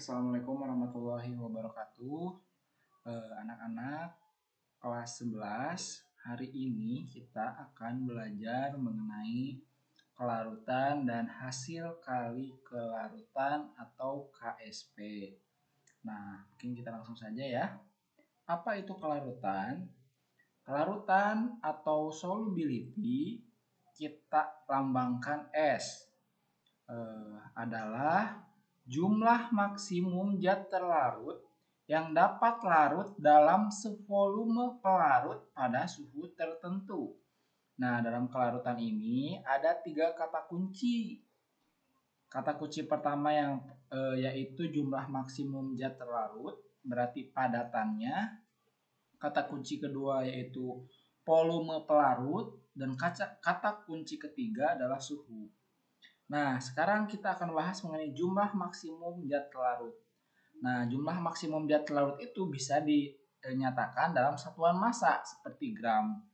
Assalamualaikum warahmatullahi wabarakatuh. Anak-anak kelas 11, hari ini kita akan belajar mengenai kelarutan dan hasil kali kelarutan atau KSP. Nah, mungkin kita langsung saja ya. Apa itu kelarutan? Kelarutan atau solubility kita lambangkan S. Adalah jumlah maksimum zat terlarut yang dapat larut dalam sevolume pelarut pada suhu tertentu. Nah, dalam kelarutan ini ada 3 kata kunci. Kata kunci pertama yaitu jumlah maksimum zat terlarut, berarti padatannya. Kata kunci kedua yaitu volume pelarut, dan kata kunci ketiga adalah suhu. Nah, sekarang kita akan bahas mengenai jumlah maksimum zat larut. Nah, jumlah maksimum zat larut itu bisa dinyatakan dalam satuan massa seperti gram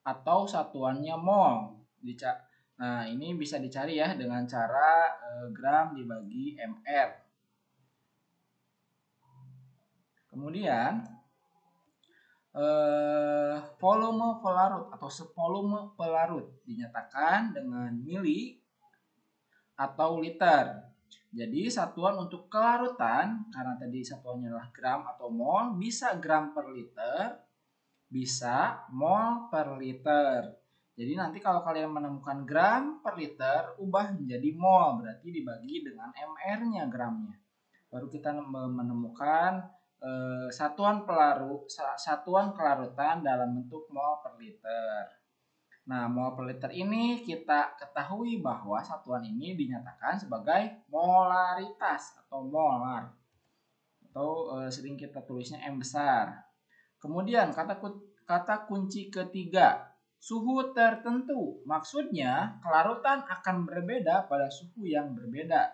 atau satuannya mol. Nah, ini bisa dicari ya dengan cara gram dibagi mr. Kemudian volume pelarut atau sevolume pelarut dinyatakan dengan mili atau liter. Jadi satuan untuk kelarutan, karena tadi satuannya adalah gram atau mol, bisa gram per liter, bisa mol per liter. Jadi nanti kalau kalian menemukan gram per liter, ubah menjadi mol, berarti dibagi dengan mr-nya gramnya. Baru kita menemukan satuan kelarutan dalam bentuk mol per liter. Nah, mol per liter ini kita ketahui bahwa satuan ini dinyatakan sebagai molaritas atau molar. Atau sering kita tulisnya M besar. Kemudian kata kunci ketiga, suhu tertentu. Maksudnya kelarutan akan berbeda pada suhu yang berbeda.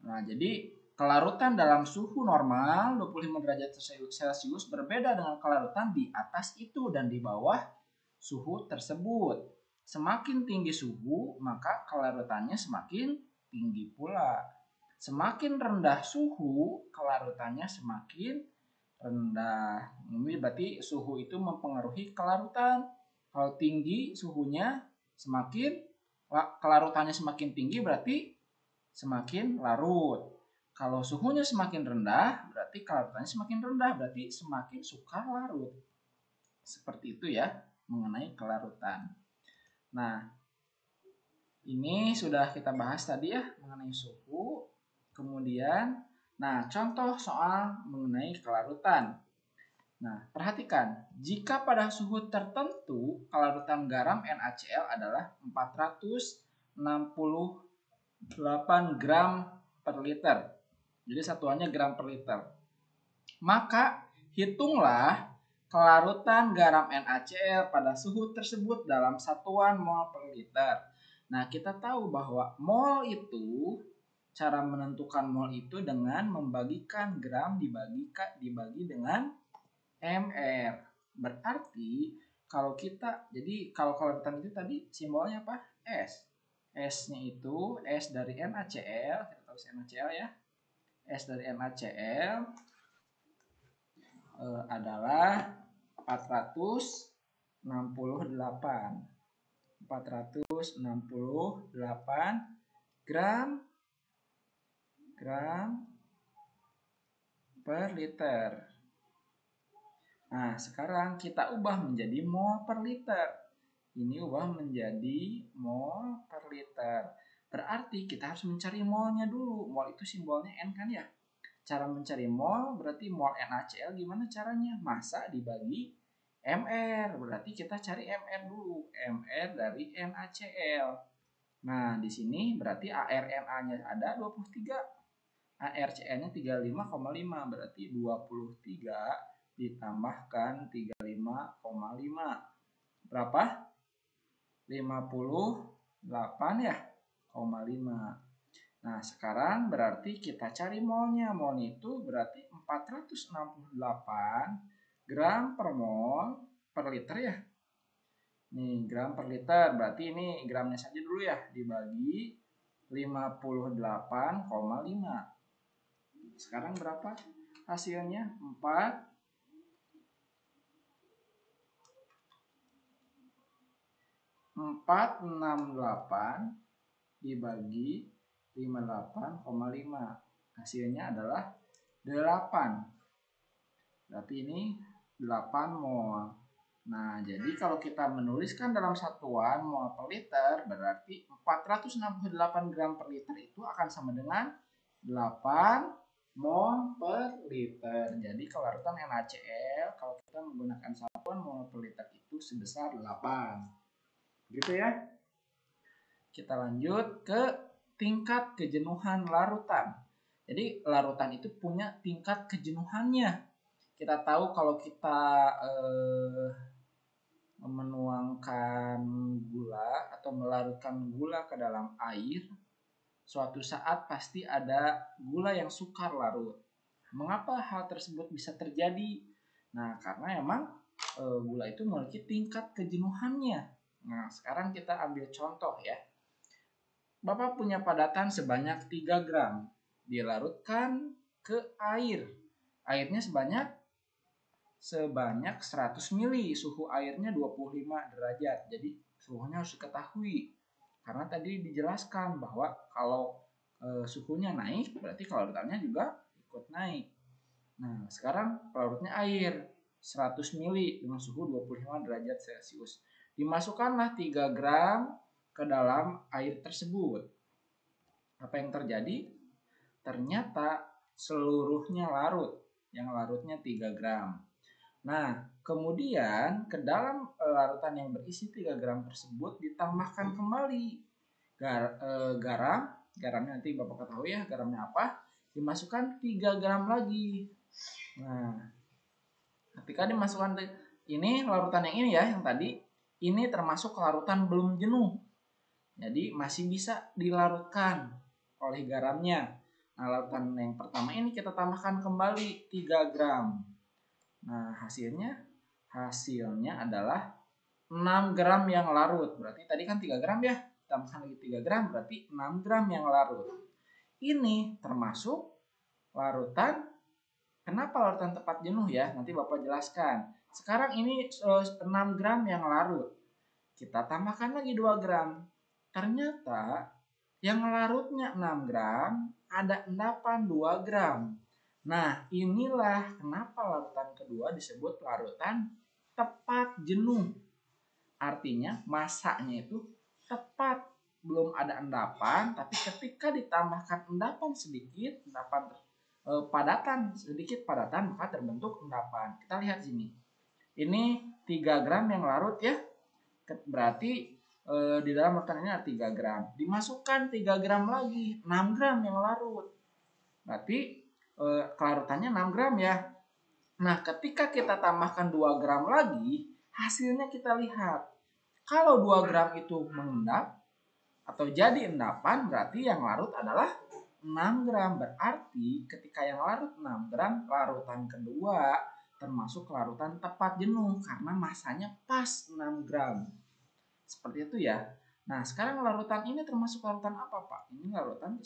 Nah, jadi kelarutan dalam suhu normal 25 derajat Celcius berbeda dengan kelarutan di atas itu dan di bawah suhu tersebut. Semakin tinggi suhu, maka kelarutannya semakin tinggi pula. Semakin rendah suhu, kelarutannya semakin rendah. Ini berarti suhu itu mempengaruhi kelarutan. Kalau tinggi suhunya, kelarutannya semakin tinggi berarti semakin larut. Kalau suhunya semakin rendah, berarti kelarutannya semakin rendah, berarti semakin sukar larut. Seperti itu ya mengenai kelarutan. Nah, ini sudah kita bahas tadi ya mengenai suhu. Kemudian, contoh soal mengenai kelarutan. Nah, perhatikan, jika pada suhu tertentu kelarutan garam NaCl adalah 468 gram per liter. Jadi satuannya gram per liter. Maka hitunglah kelarutan garam NaCl pada suhu tersebut dalam satuan mol per liter. Nah, kita tahu bahwa mol itu, cara menentukan mol itu dengan membagikan gram dibagi dengan mr. Berarti kalau kelarutan itu tadi simbolnya apa? S. S-nya itu S dari NaCl, kita tahu NaCl ya. S dari NaCl adalah 468 gram per liter. Nah, sekarang kita ubah menjadi mol per liter. Ini ubah menjadi mol per liter. Berarti kita harus mencari molnya dulu. Mol itu simbolnya N kan ya. Cara mencari mol berarti mol NaCl gimana caranya? Massa dibagi mr. Berarti kita cari mr dulu. Mr dari NaCl. Nah, di sini berarti ArNa-nya ada 23. ArCl-nya 35,5. Berarti 23 ditambahkan 35,5. Berapa? 58 ya, 0,5. Nah, sekarang berarti kita cari molnya. Molnya itu berarti 468 gram per mol per liter ya. Nih, gram per liter. Berarti ini gramnya saja dulu ya. Dibagi 58,5. Sekarang berapa hasilnya? 468 dibagi 58,5. Hasilnya adalah 8. Berarti ini 8 mol. Nah, jadi kalau kita menuliskan dalam satuan mol per liter, berarti 468 gram per liter itu akan sama dengan 8 mol per liter. Jadi kelarutan NaCl kalau kita menggunakan satuan mol per liter itu sebesar 8. Gitu ya. Kita lanjut ke tingkat kejenuhan larutan. Jadi larutan itu punya tingkat kejenuhannya. Kita tahu kalau kita menuangkan gula atau melarutkan gula ke dalam air, suatu saat pasti ada gula yang sukar larut. Mengapa hal tersebut bisa terjadi? Nah, karena emang gula itu memiliki tingkat kejenuhannya. Nah, sekarang kita ambil contoh ya. Bapak punya padatan sebanyak 3 gram. Dilarutkan ke air. Airnya sebanyak 100 mili, suhu airnya 25 derajat. Jadi suhunya harus diketahui. Karena tadi dijelaskan bahwa kalau suhunya naik berarti kelarutannya juga ikut naik. Nah, sekarang pelarutnya air 100 mili dengan suhu 25 derajat Celcius. Dimasukkanlah 3 gram ke dalam air tersebut. Apa yang terjadi? Ternyata seluruhnya larut. Yang larutnya 3 gram. Nah, kemudian ke dalam larutan yang berisi 3 gram tersebut ditambahkan kembali garam. Garamnya nanti Bapak ketahui ya, garamnya apa? Dimasukkan 3 gram lagi. Nah, ketika dimasukkan ini larutan yang ini ya, yang tadi, ini termasuk larutan belum jenuh. Jadi masih bisa dilarutkan oleh garamnya. Nah, larutan yang pertama ini kita tambahkan kembali 3 gram. Nah, hasilnya adalah 6 gram yang larut. Berarti tadi kan 3 gram ya. Tambahkan lagi 3 gram berarti 6 gram yang larut. Ini termasuk larutan. Kenapa larutan tepat jenuh ya? Nanti Bapak jelaskan. Sekarang ini 6 gram yang larut. Kita tambahkan lagi 2 gram. Ternyata yang larutnya 6 gram ada endapan 2 gram. Nah, inilah kenapa larutan kedua disebut larutan tepat jenuh. Artinya masanya itu tepat, belum ada endapan, tapi ketika ditambahkan endapan sedikit, padatan sedikit padatan, maka terbentuk endapan. Kita lihat sini. Ini 3 gram yang larut ya. Berarti di dalam larutan ini ada 3 gram. Dimasukkan 3 gram lagi, 6 gram yang larut. Berarti kelarutannya 6 gram ya. Nah, ketika kita tambahkan 2 gram lagi, hasilnya kita lihat. Kalau 2 gram itu mengendap atau jadi endapan, berarti yang larut adalah 6 gram. Berarti ketika yang larut 6 gram, larutan kedua termasuk larutan tepat jenuh karena masanya pas 6 gram. Seperti itu ya. Nah, sekarang larutan ini termasuk larutan apa, Pak? Ini larutan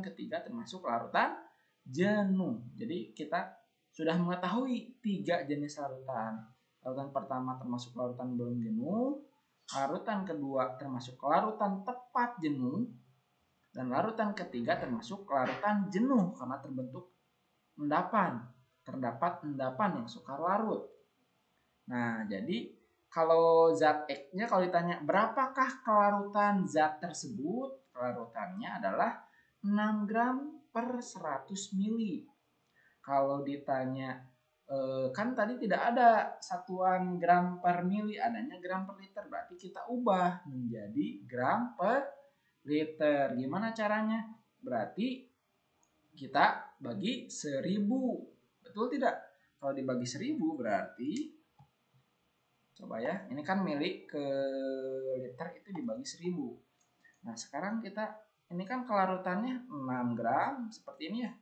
ketiga termasuk larutan jenuh. Jadi kita sudah mengetahui 3 jenis larutan. Larutan pertama termasuk larutan belum jenuh, larutan kedua termasuk larutan tepat jenuh, dan larutan ketiga termasuk larutan jenuh karena terbentuk endapan. Terdapat endapan yang sukar larut. Nah, jadi kalau zat X-nya kalau ditanya berapakah kelarutan zat tersebut, kelarutannya adalah 6 gram per 100 mili. Kalau ditanya kan tadi tidak ada satuan gram per mili, adanya gram per liter, berarti kita ubah menjadi gram per liter. Gimana caranya? Berarti kita bagi 1000. Betul tidak? Kalau dibagi 1000 berarti coba ya, ini kan mili ke liter itu dibagi 1000. Nah, sekarang ini kan kelarutannya 6 gram seperti ini ya.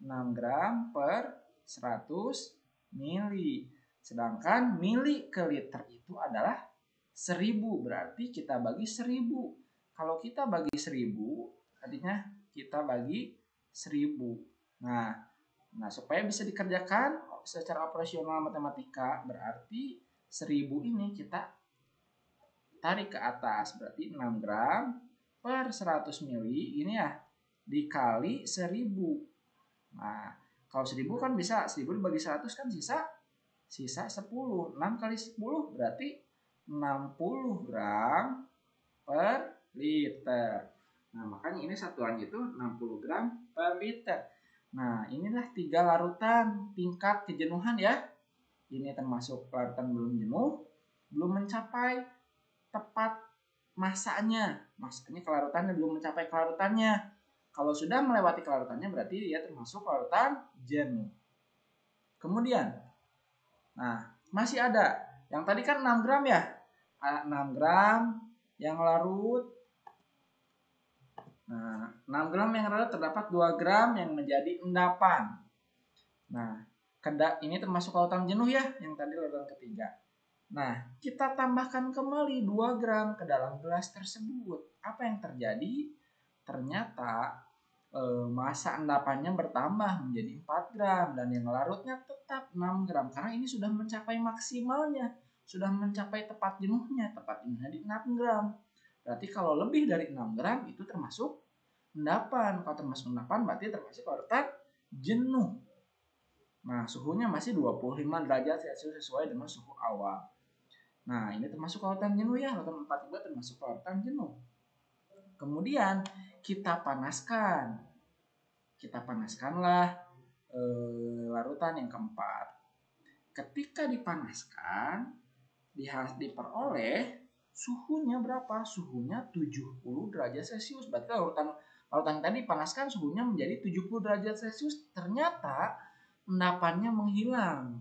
6 gram per 100 mili. Sedangkan mili ke liter itu adalah 1000, berarti kita bagi 1000. Kalau kita bagi 1000, artinya kita bagi 1000. Nah, supaya bisa dikerjakan secara operasional matematika, berarti 1000 ini kita tarik ke atas, berarti 6 gram per 100 mili ini ya dikali 1000. Nah, kalau 1000 kan bisa 1000 dibagi 100 kan sisa 10. 6 kali 10 berarti 60 gram per liter. Nah, makanya ini satuannya itu 60 gram per liter. Nah, inilah 3 larutan tingkat kejenuhan ya. Ini termasuk larutan belum jenuh, belum mencapai tepat masanya. Masanya kelarutannya belum mencapai kelarutannya. Kalau sudah melewati kelarutannya berarti dia termasuk larutan jenuh. Kemudian, nah masih ada. Yang tadi kan 6 gram ya. 6 gram yang larut. Nah, 6 gram yang larut terdapat 2 gram yang menjadi endapan. Nah, ini termasuk larutan jenuh ya, yang tadi larutan ketiga. Nah, kita tambahkan kembali 2 gram ke dalam gelas tersebut. Apa yang terjadi? Ternyata massa endapannya bertambah menjadi 4 gram dan yang larutnya tetap 6 gram karena ini sudah mencapai maksimalnya, sudah mencapai tepat jenuhnya di 6 gram. Berarti kalau lebih dari 6 gram itu termasuk endapan. Kalau termasuk endapan berarti termasuk larutan jenuh. Nah, suhunya masih 25 derajat Celcius sesuai dengan suhu awal. Nah, ini termasuk larutan jenuh ya, larutan 4 juga termasuk larutan jenuh. Kemudian kita panaskan. Kita panaskanlah larutan yang keempat. Ketika dipanaskan, diperoleh suhunya berapa? Suhunya 70 derajat Celcius. Berarti larutan tadi dipanaskan suhunya menjadi 70 derajat Celcius. Ternyata endapannya menghilang.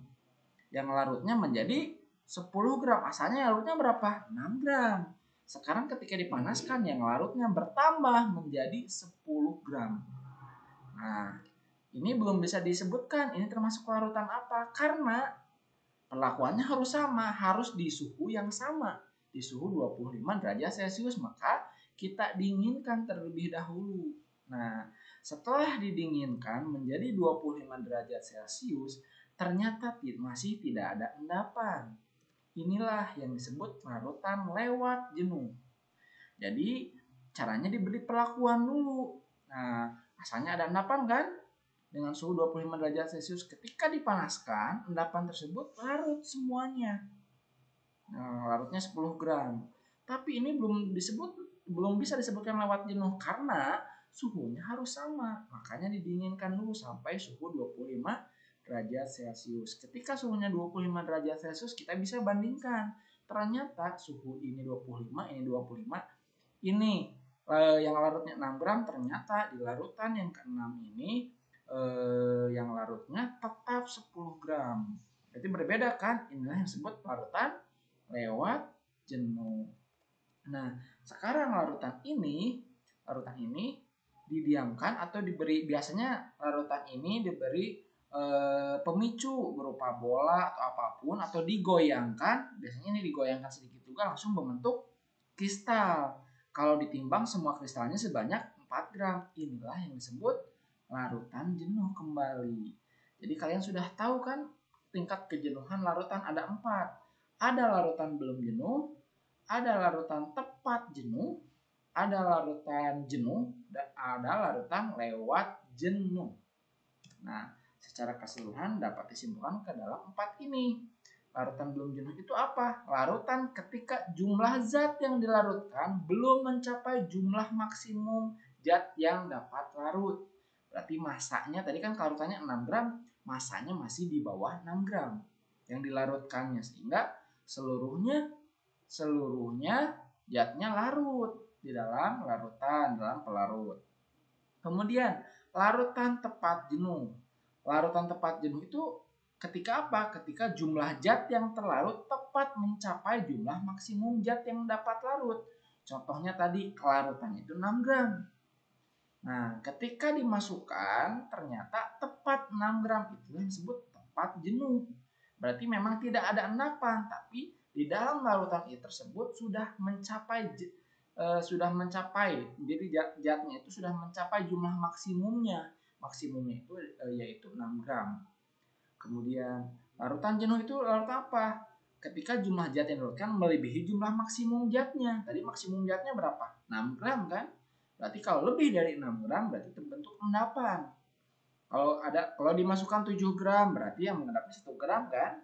Yang larutnya menjadi 10 gram. Asalnya larutnya berapa? 6 gram. Sekarang ketika dipanaskan yang larutnya bertambah menjadi 10 gram. Nah, ini belum bisa disebutkan ini termasuk larutan apa. Karena perlakuannya harus sama. Harus di suhu yang sama. Di suhu 25 derajat Celcius. Maka kita dinginkan terlebih dahulu. Nah, setelah didinginkan menjadi 25 derajat Celcius, ternyata masih tidak ada endapan. Inilah yang disebut larutan lewat jenuh. Jadi caranya diberi perlakuan dulu. Nah, asalnya ada endapan kan? Dengan suhu 25 derajat Celcius ketika dipanaskan, endapan tersebut larut semuanya. Nah, larutnya 10 gram. Tapi ini belum bisa disebutkan lewat jenuh karena suhunya harus sama. Makanya didinginkan dulu sampai suhu 25 derajat Celcius. Ketika suhunya 25 derajat Celcius kita bisa bandingkan. Ternyata suhu ini 25, ini 25. Ini yang larutnya 6 gram ternyata di larutan yang ke-6 ini yang larutnya tetap 10 gram. Berarti berbeda kan? Inilah yang disebut larutan lewat jenuh. Nah, sekarang larutan ini didiamkan atau diberi, biasanya larutan ini diberi pemicu berupa bola atau apapun atau digoyangkan. Biasanya ini digoyangkan sedikit juga langsung membentuk kristal. Kalau ditimbang semua kristalnya sebanyak 4 gram. Inilah yang disebut larutan jenuh kembali. Jadi kalian sudah tahu kan tingkat kejenuhan larutan ada 4. Ada larutan belum jenuh, ada larutan tepat jenuh, ada larutan jenuh, dan ada larutan lewat jenuh. Nah, secara keseluruhan dapat disimpulkan ke dalam 4 ini. Larutan belum jenuh itu apa? Larutan ketika jumlah zat yang dilarutkan belum mencapai jumlah maksimum zat yang dapat larut. Berarti masanya tadi kan larutannya 6 gram, masanya masih di bawah 6 gram yang dilarutkannya, sehingga seluruhnya zatnya larut di dalam larutan, dalam pelarut. Kemudian larutan tepat jenuh. Larutan tepat jenuh itu ketika apa? Ketika jumlah zat yang terlarut tepat mencapai jumlah maksimum zat yang dapat larut. Contohnya tadi larutannya itu 6 gram. Nah, ketika dimasukkan ternyata tepat 6 gram, itu yang disebut tepat jenuh. Berarti memang tidak ada endapan, tapi di dalam larutan itu tersebut sudah mencapai, jadi zatnya itu sudah mencapai jumlah maksimumnya. maksimumnya itu yaitu 6 gram. Kemudian larutan jenuh itu larut apa? Ketika jumlah zat yang dilarutkan melebihi jumlah maksimum zatnya. Tadi maksimum zatnya berapa? 6 gram kan? Berarti kalau lebih dari 6 gram berarti terbentuk endapan. Kalau dimasukkan 7 gram berarti yang mengendapnya 1 gram kan?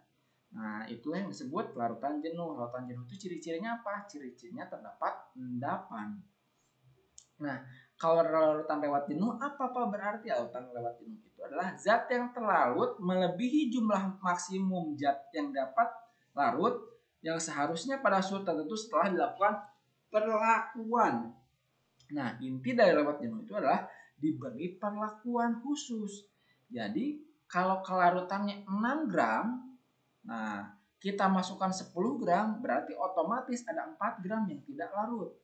Nah, itulah yang disebut larutan jenuh. Larutan jenuh itu ciri-cirinya apa? Ciri-cirinya terdapat endapan. Nah, kalau larutan lewat jenuh, apa berarti larutan lewat jenuh? Itu adalah zat yang terlarut melebihi jumlah maksimum zat yang dapat larut yang seharusnya pada suhu tertentu setelah dilakukan perlakuan. Nah, inti dari lewat jenuh itu adalah diberi perlakuan khusus. Jadi, kalau kelarutannya 6 gram, nah kita masukkan 10 gram, berarti otomatis ada 4 gram yang tidak larut.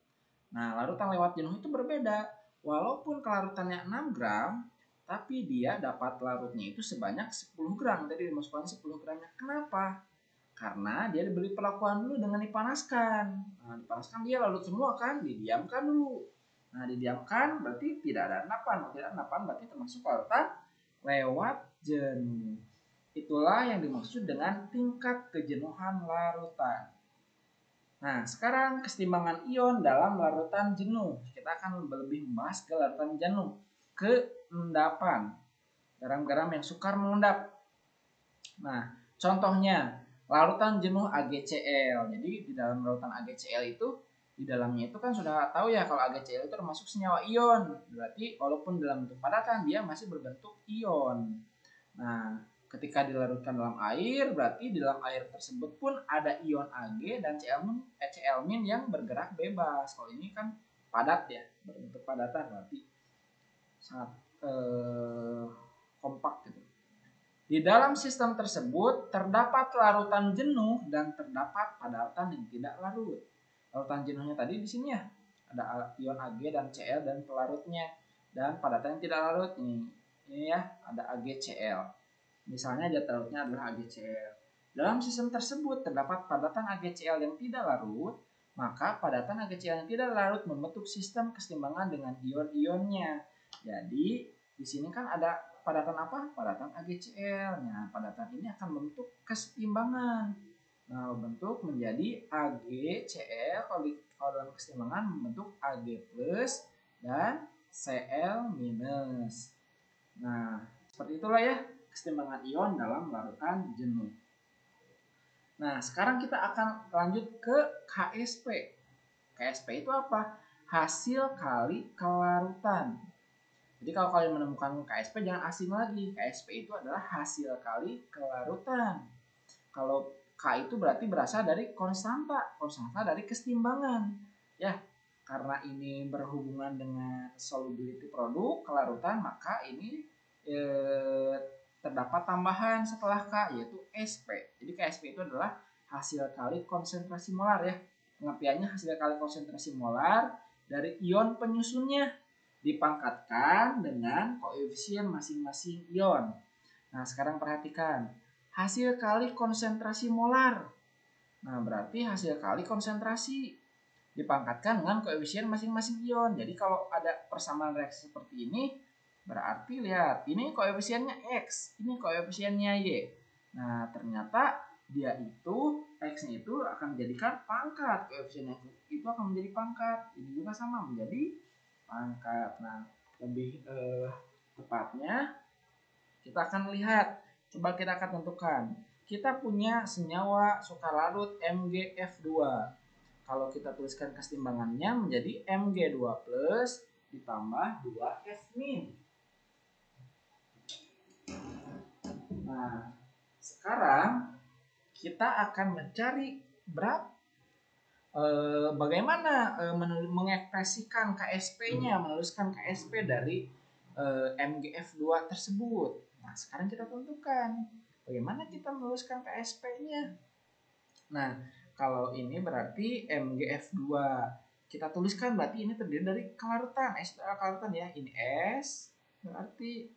Nah, larutan lewat jenuh itu berbeda. Walaupun kelarutannya 6 gram, tapi dia dapat larutnya itu sebanyak 10 gram. Jadi dimasukkan 10 gramnya. Kenapa? Karena dia diberi perlakuan dulu dengan dipanaskan. Nah, dipanaskan dia larut semua kan, didiamkan dulu. Nah, didiamkan berarti tidak ada endapan. Kalau tidak ada endapan berarti termasuk larutan lewat jenuh. Itulah yang dimaksud dengan tingkat kejenuhan larutan. Nah, sekarang keseimbangan ion dalam larutan jenuh. Kita akan lebih membahas ke larutan jenuh, keendapan. Garam-garam yang sukar mengendap. Nah, contohnya larutan jenuh AgCl. Jadi di dalam larutan AgCl itu di dalamnya itu kan sudah tahu ya kalau AgCl itu termasuk senyawa ion. Berarti walaupun dalam bentuk padatan dia masih berbentuk ion. Nah, ketika dilarutkan dalam air, berarti di dalam air tersebut pun ada ion Ag dan Cl- yang bergerak bebas. Kalau ini kan padat ya, berbentuk padatan berarti sangat kompak gitu. Di dalam sistem tersebut terdapat larutan jenuh dan terdapat padatan yang tidak larut. Larutan jenuhnya tadi di sini ya, ada ion Ag dan Cl dan pelarutnya, dan padatan yang tidak larut ini ya, ada AgCl. Misalnya zat larutnya adalah AgCl. Dalam sistem tersebut terdapat padatan AgCl yang tidak larut, maka padatan AgCl yang tidak larut membentuk sistem keseimbangan dengan ion-ionnya. Jadi di sini kan ada padatan apa? Padatan AgCl. Nah, padatan ini akan membentuk keseimbangan. Nah, bentuk menjadi AgCl kalau dalam keseimbangan membentuk Ag+ dan Cl-. Nah, seperti itulah ya keseimbangan ion dalam larutan jenuh. Nah, sekarang kita akan lanjut ke KSP. KSP itu apa? Hasil kali kelarutan. Jadi kalau kalian menemukan KSP jangan asing lagi. KSP itu adalah hasil kali kelarutan. Kalau K itu berarti berasal dari konstanta dari keseimbangan. Ya, karena ini berhubungan dengan solubility produk kelarutan, maka ini terdapat tambahan setelah K yaitu SP. Jadi KSP itu adalah hasil kali konsentrasi molar ya. Pengertiannya hasil kali konsentrasi molar dari ion penyusunnya dipangkatkan dengan koefisien masing-masing ion. Nah, sekarang perhatikan hasil kali konsentrasi molar. Nah, berarti hasil kali konsentrasi dipangkatkan dengan koefisien masing-masing ion. Jadi kalau ada persamaan reaksi seperti ini, berarti lihat, ini koefisiennya X, ini koefisiennya Y. Nah, ternyata dia itu, X-nya itu akan menjadikan pangkat. Koefisiennya itu akan menjadi pangkat. Ini juga sama, menjadi pangkat. Nah, lebih tepatnya, kita akan lihat. Coba kita akan tentukan. Kita punya senyawa sukar larut MgF2. Kalau kita tuliskan keseimbangannya menjadi Mg2+ ditambah 2F-. Nah, sekarang kita akan mencari bagaimana mengekspresikan KSP-nya, menuliskan KSP dari MgF2 tersebut. Nah, sekarang kita tentukan bagaimana kita menuliskan KSP-nya. Nah, kalau ini berarti MgF2. Kita tuliskan berarti ini terdiri dari kelarutan, S kelarutan ya. Ini S, berarti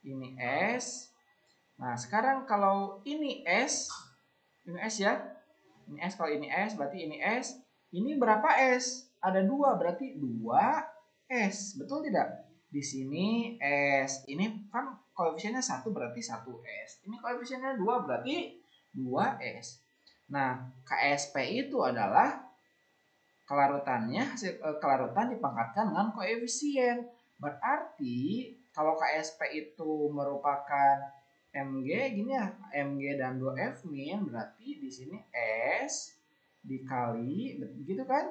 ini S. Nah, sekarang kalau ini S ya. Ini S, kalau ini S berarti ini S. Ini berapa S? Ada 2, berarti 2 S. Betul tidak? Di sini S. Ini kan koefisiennya 1 berarti 1S. Ini koefisiennya 2 berarti 2S. Nah, KSP itu adalah kelarutannya, kelarutan dipangkatkan dengan koefisien. Berarti kalau KSP itu merupakan Mg gini ya, Mg dan 2F min, berarti di sini S dikali begitu kan?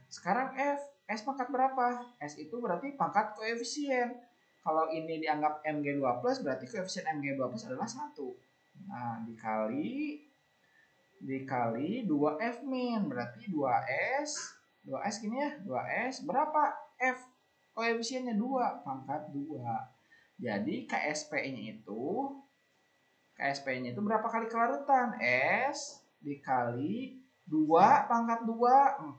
Sekarang S pangkat berapa? S itu berarti pangkat koefisien. Kalau ini dianggap Mg2 plus, berarti koefisien Mg2 plus adalah 1. Nah, dikali 2F min, berarti 2S. 2S gini ya, 2S. Berapa F? Koefisiennya 2, pangkat 2. Jadi KSP-nya itu berapa kali kelarutan? S dikali 2 pangkat 2,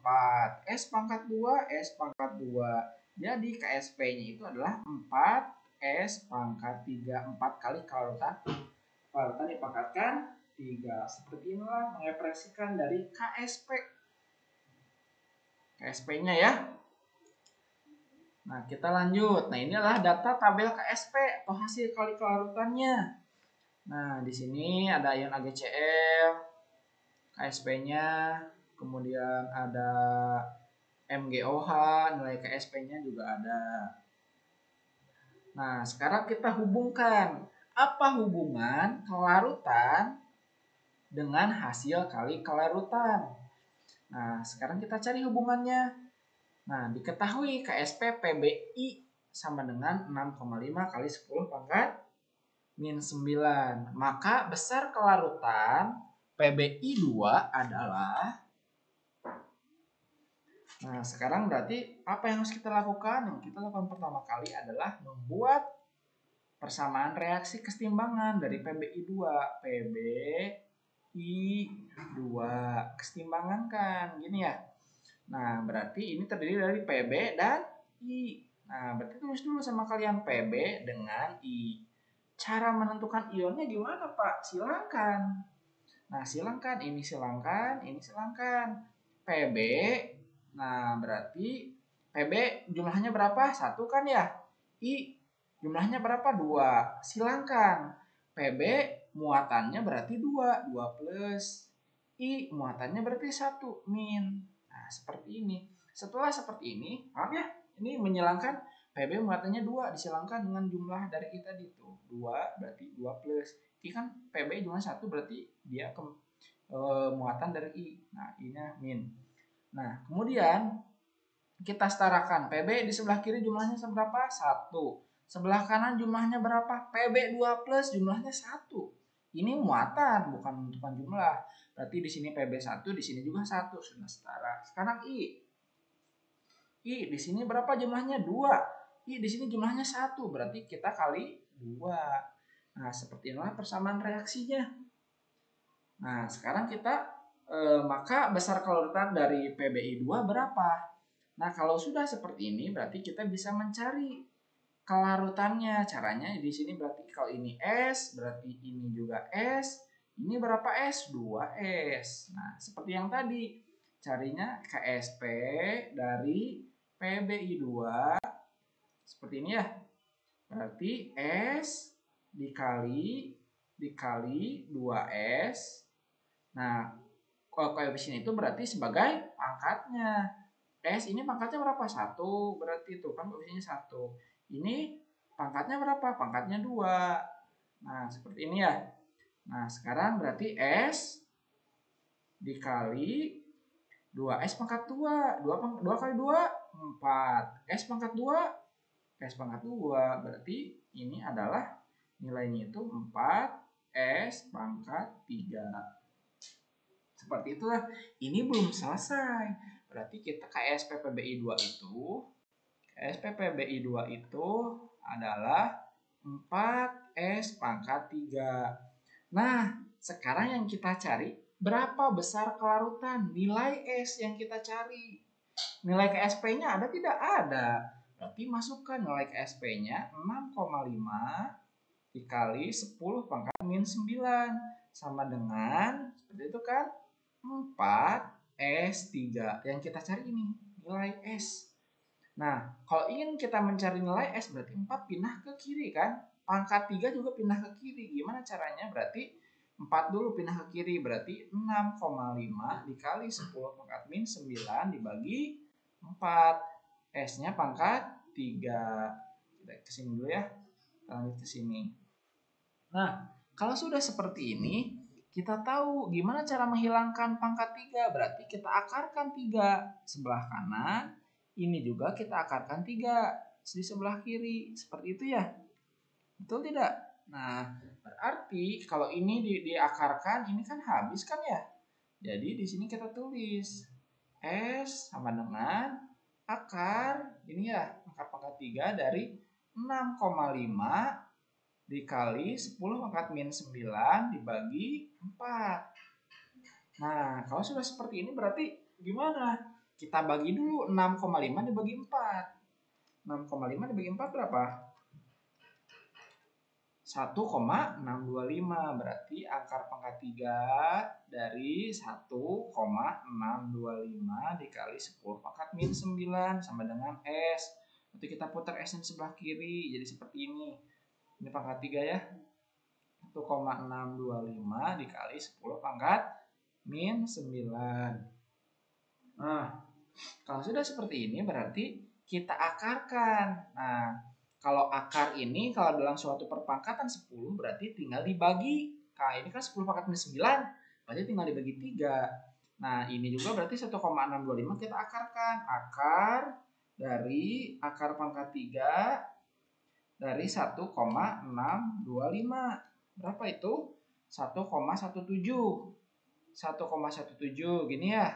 4. S pangkat 2, S pangkat 2. Jadi KSP-nya itu adalah 4 S pangkat 3. 4 kali kelarutan dipangkatkan 3. Seperti inilah mengekspresikan dari KSP. KSP-nya ya. Nah, kita lanjut. Nah, ini adalah data tabel KSP atau hasil kali kelarutannya. Nah, di sini ada ion AgCl, KSP-nya, kemudian ada MgOH, nilai KSP-nya juga ada. Nah, sekarang kita hubungkan. Apa hubungan kelarutan dengan hasil kali kelarutan? Nah, sekarang kita cari hubungannya. Nah, diketahui KSP PBI sama dengan 6,5 kali 10 pangkat min 9. Maka besar kelarutan PBI 2 adalah. Nah, sekarang berarti apa yang harus kita lakukan? Yang kita lakukan pertama kali adalah membuat persamaan reaksi kesetimbangan dari PBI 2. PBI 2 kesetimbangan kan, gini ya. Nah, berarti ini terdiri dari PB dan I. Nah, berarti tulis dulu sama kalian PB dengan I. Cara menentukan ionnya gimana, Pak? Silangkan. Nah, silangkan. Ini silangkan, ini silangkan. PB, nah berarti PB jumlahnya berapa? 1 kan ya? I jumlahnya berapa? 2. Silangkan. PB muatannya berarti 2. 2 plus. I muatannya berarti 1 min. Nah, seperti ini. Setelah seperti ini, maaf ya, ini menyilangkan PB muatannya 2 disilangkan dengan jumlah dari I tadi itu. 2 berarti 2 plus. I kan PB jumlah 1 berarti dia muatan dari I. Nah, I-nya min. Nah, kemudian kita setarakan. PB di sebelah kiri jumlahnya seberapa? 1. Sebelah kanan jumlahnya berapa? PB 2 plus jumlahnya 1. Ini muatan, bukan jumlah. Berarti di sini PB 1, di sini juga 1, sudah setara. Sekarang I. I di sini berapa jumlahnya? 2. I di sini jumlahnya 1, berarti kita kali 2. Nah, seperti inilah persamaan reaksinya. Nah, sekarang kita maka besar kelarutan dari PBI 2 berapa? Nah, kalau sudah seperti ini berarti kita bisa mencari kelarutannya. Caranya di sini berarti kalau ini S, berarti ini juga S. Ini berapa S? 2S. Nah, seperti yang tadi. Carinya KSP dari PBI 2 seperti ini ya. Berarti S dikali 2S. Nah, koefisien itu berarti sebagai pangkatnya. S ini pangkatnya berapa? 1. Berarti itu kan koefisiennya 1. Ini pangkatnya berapa? Pangkatnya 2. Nah, seperti ini ya. Nah, sekarang berarti S dikali 2S pangkat 2. 2 kali 2, 4. S pangkat 2. S pangkat 2. Berarti ini adalah nilainya itu 4S pangkat 3. Seperti itulah. Ini belum selesai. Berarti kita KSP PBI 2 itu adalah 4S pangkat 3. Nah, sekarang yang kita cari berapa besar kelarutan? Nilai S yang kita cari. Nilai KSP-nya ada tidak? Ada. Berarti masukkan nilai KSP-nya 6,5 dikali 10 pangkat min 9 sama dengan seperti itu kan 4S3 yang kita cari ini nilai S. Nah, kalau ingin kita mencari nilai S berarti 4 pindah ke kiri kan? Pangkat 3 juga pindah ke kiri. Gimana caranya? Berarti 4 dulu pindah ke kiri. Berarti 6,5 dikali 10 pangkat min 9 dibagi 4. S-nya pangkat 3. Kita kesini dulu ya. Kita lanjut ke sini. Nah, kalau sudah seperti ini, kita tahu gimana cara menghilangkan pangkat 3. Berarti kita akarkan 3 sebelah kanan. Ini juga kita akarkan 3 di sebelah kiri. Seperti itu ya. Betul tidak? Nah, berarti kalau ini diakarkan, ini kan habis kan ya? Jadi di sini kita tulis S sama dengan akar, ini ya, akar pangkat 3 dari 6,5 dikali 10 pangkat min 9 dibagi 4. Nah, kalau sudah seperti ini berarti gimana? Kita bagi dulu 6,5 dibagi 4. 6,5 dibagi 4 berapa? 1,625. Berarti akar pangkat 3 dari 1,625 dikali 10 pangkat min 9 sama dengan S. Nanti kita putar S-nya di sebelah kiri. Jadi seperti ini. Ini pangkat 3 ya. 1,625 dikali 10 pangkat min 9. Nah, kalau sudah seperti ini berarti kita akarkan. Nah, kalau akar ini kalau dalam suatu perpangkatan 10 berarti tinggal dibagi. Nah, ini kan 10 pangkat min 9, berarti tinggal dibagi 3. Nah, ini juga berarti 1,625 kita akarkan. Akar dari akar pangkat 3 dari 1,625. Berapa itu? 1,17. 1,17 gini ya.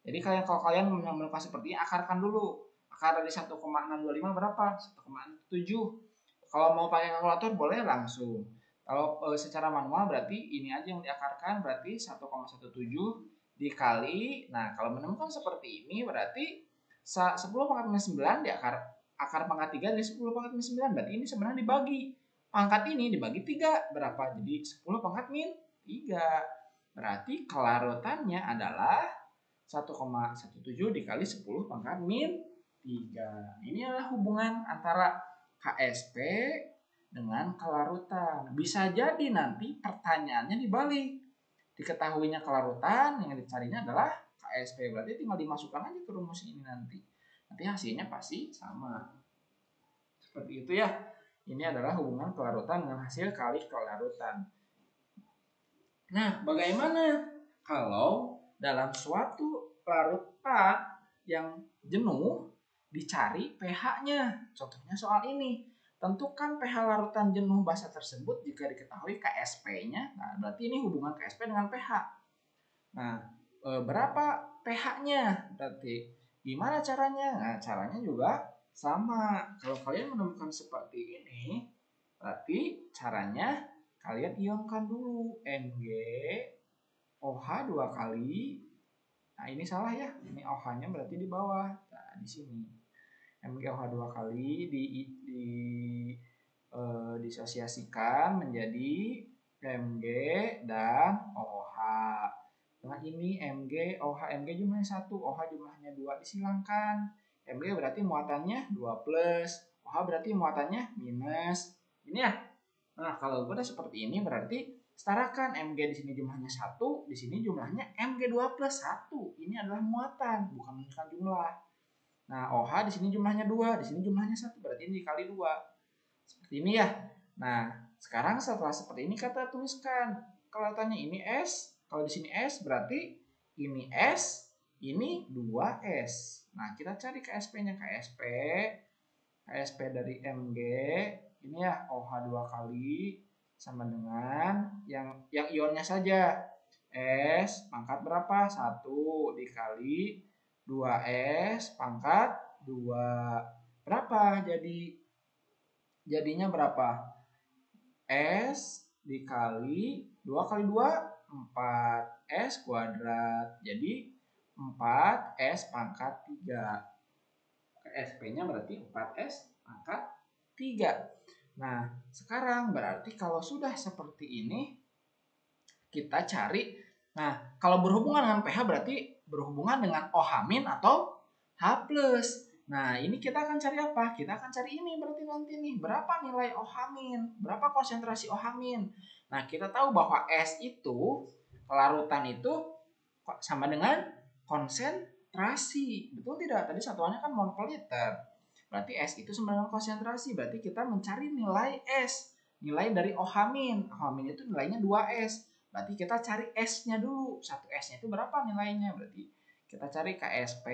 Jadi kalau kalian melakukan seperti ini, akarkan dulu. Akar dari 1,625 berapa? 1,7. Kalau mau pakai kalkulator boleh langsung. Kalau secara manual berarti ini aja yang diakarkan, berarti 1,17 dikali. Nah, kalau menemukan seperti ini berarti 10 pangkat min 9 akar pangkat 3 dari 10 pangkat min 9. Berarti ini sebenarnya dibagi. Pangkat ini dibagi 3 berapa? Jadi 10 pangkat min 3. Berarti kelarutannya adalah 1,17 dikali 10 pangkat min 3. Ini adalah hubungan antara KSP dengan kelarutan. Bisa jadi nanti pertanyaannya dibalik. Diketahuinya kelarutan, yang dicarinya adalah KSP. Berarti tinggal dimasukkan aja ke rumus ini nanti. Nanti hasilnya pasti sama. Seperti itu ya. Ini adalah hubungan kelarutan dengan hasil kali kelarutan. Nah, bagaimana kalau dalam suatu larutan yang jenuh dicari pH-nya? Contohnya soal ini. Tentukan pH larutan jenuh basa tersebut jika diketahui KSP-nya. Nah, berarti ini hubungan KSP dengan pH. Nah, berapa pH-nya? Berarti gimana caranya? Nah, caranya juga sama. Kalau kalian menemukan seperti ini, berarti caranya kalian ionkan dulu Mg OH 2 kali. Nah, ini salah ya. Ini OH-nya berarti di bawah. Nah, di sini. Mg OH 2 kali disosiasikan menjadi Mg dan OH. Dengan ini Mg OH jumlahnya 1, OH jumlahnya 2 disilangkan. Mg berarti muatannya 2 plus, OH berarti muatannya minus. Ini ya. Nah, kalau udah seperti ini berarti setarakan Mg di sini jumlahnya 1, di sini jumlahnya Mg2 plus 1. Ini adalah muatan, bukan menunjukkan jumlah. Nah, OH di sini jumlahnya 2, di sini jumlahnya 1, berarti ini dikali 2. Seperti ini ya. Nah, sekarang setelah seperti ini kita tuliskan. Kalau tanya ini S, kalau di sini S berarti ini S, ini 2S. Nah, kita cari KSP-nya. KSP dari Mg ini ya OH 2 kali sama dengan yang ionnya saja. S pangkat berapa? 1 dikali 2S pangkat 2. Berapa? Jadinya berapa? S dikali 2 kali 2 4 S kuadrat. Jadi 4S pangkat 3. KSP-nya berarti 4S pangkat 3. Nah, sekarang berarti kalau sudah seperti ini, kita cari. Nah, kalau berhubungan dengan pH berarti berhubungan dengan OH- atau H+. Nah, ini kita akan cari apa? Kita akan cari ini berarti nanti nih. Berapa nilai OH-? Berapa konsentrasi OH-? Nah, kita tahu bahwa S itu, kelarutan itu sama dengan konsentrasi. Betul tidak? Tadi satuannya kan mol per liter. Berarti S itu sama dengan konsentrasi. Berarti kita mencari nilai S. Nilai dari OH-. OH- itu nilainya 2S. Berarti kita cari S-nya dulu. 1 S-nya itu berapa nilainya? Berarti kita cari KSP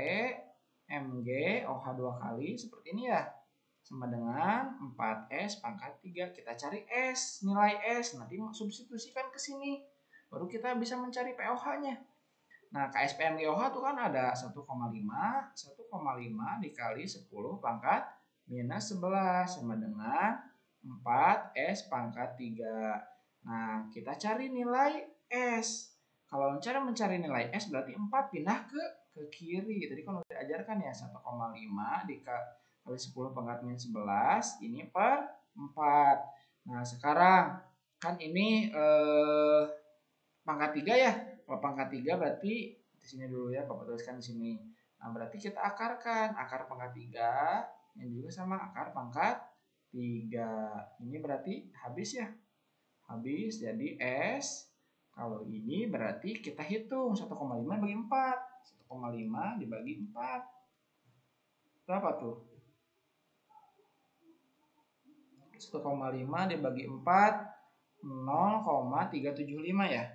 Mg OH 2 kali seperti ini ya, sama dengan 4S pangkat 3. Kita cari S, nilai S, nanti substitusikan ke sini, baru kita bisa mencari pOH-nya. Nah, KSP Mg OH itu kan ada 1,5 dikali 10 pangkat minus 11 sama dengan 4S pangkat 3. Nah, kita cari nilai S. Kalau cara mencari nilai S berarti 4 pindah ke kiri. Tadi kan udah diajarkan ya, 1,5 dikali 10 pangkat minus 11 ini per 4. Nah, sekarang kan ini pangkat 3 ya. Kalau pangkat 3 berarti di sini dulu ya, Bapak tuliskan di sini. Nah, berarti kita akarkan akar pangkat 3 yang juga sama akar pangkat 3. Ini berarti habis ya. Habis jadi S. Kalau ini berarti kita hitung 1,5 bagi 4. 1,5 dibagi 4. Berapa tuh? 1,5 dibagi 4 0,375 ya.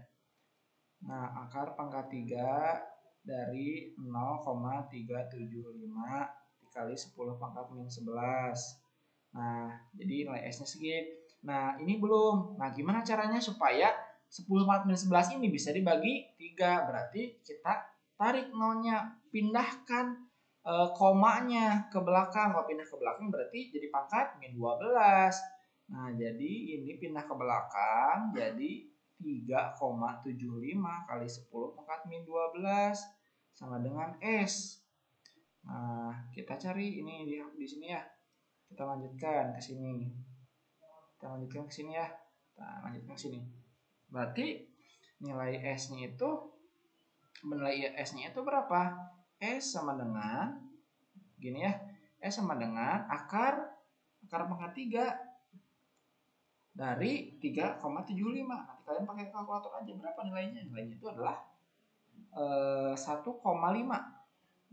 Nah, akar pangkat 3 dari 0,375 dikali 10 pangkat min 11. Nah, jadi nilai S-nya segitu. Nah, ini belum. Nah, gimana caranya supaya 10 pangkat min 11 ini bisa dibagi 3? Berarti kita tarik nolnya, pindahkan komanya ke belakang. Kalau pindah ke belakang berarti jadi pangkat min 12. Nah, jadi ini pindah ke belakang jadi 3,75 kali 10 pangkat min 12 sama dengan S. Nah, kita cari ini di sini ya. Kita lanjutkan ke sini. Kita lanjutkan ke sini ya. Kita lanjutkan ke sini. Berarti nilai S-nya itu berapa? S sama dengan gini ya. S sama dengan akar pangkat 3 dari 3,75. Nanti kalian pakai kalkulator aja berapa nilainya. Nilainya itu adalah 1,5.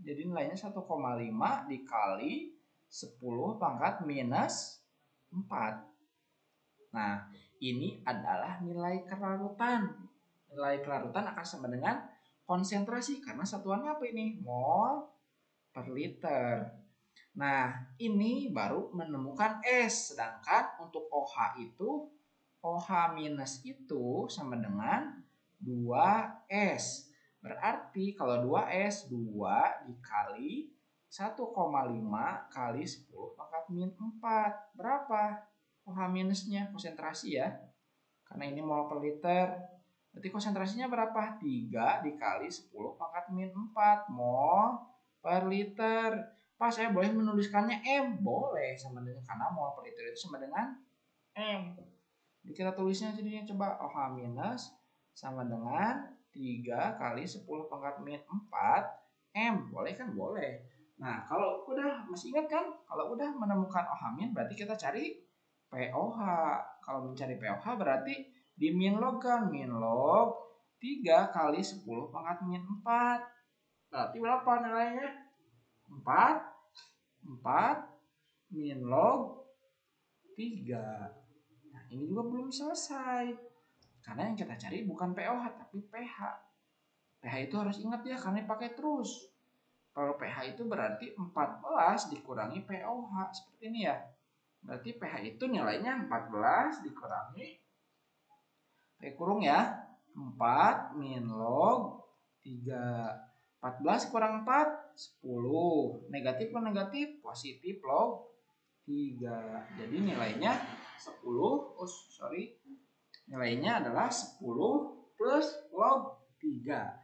Jadi nilainya 1,5 dikali 10 pangkat minus 4. Nah, ini adalah nilai kelarutan. Nilai kelarutan akan sama dengan konsentrasi karena satuannya apa ini? Mol per liter. Nah, ini baru menemukan S. Sedangkan untuk OH itu, OH minus itu sama dengan 2S. Berarti kalau 2S, 2 dikali 1,5 kali 10 pangkat min 4. Berapa OH minusnya? Konsentrasi ya. Karena ini mol per liter. Berarti konsentrasinya berapa? 3 dikali 10 pangkat min 4 mol per liter. Pak, saya boleh menuliskannya M? Boleh, sama dengan karena mol per liter itu sama dengan M. Jadi kita tulisnya jadinya coba OH minus sama dengan 3 kali 10 pangkat min 4 M. Boleh kan? Boleh. Nah, kalau udah masih ingat kan? Kalau udah menemukan OH min berarti kita cari pOH. Kalau mencari pOH berarti di min log kan? Min log 3 kali 10 pangkat min 4. Berarti berapa nilainya? 4 min log 3. Nah, ini juga belum selesai. Karena yang kita cari bukan pOH tapi pH. pH itu harus ingat ya karena dipakai terus. Kalau pH itu berarti 14 dikurangi pOH. Seperti ini ya. Berarti pH itu nilainya 14 dikurangi kurung ya. 4 min log 3. 14 kurang 4 10. Negatif kan negatif, positif log 3. Jadi nilainya 10. Nilainya adalah 10 plus log 3.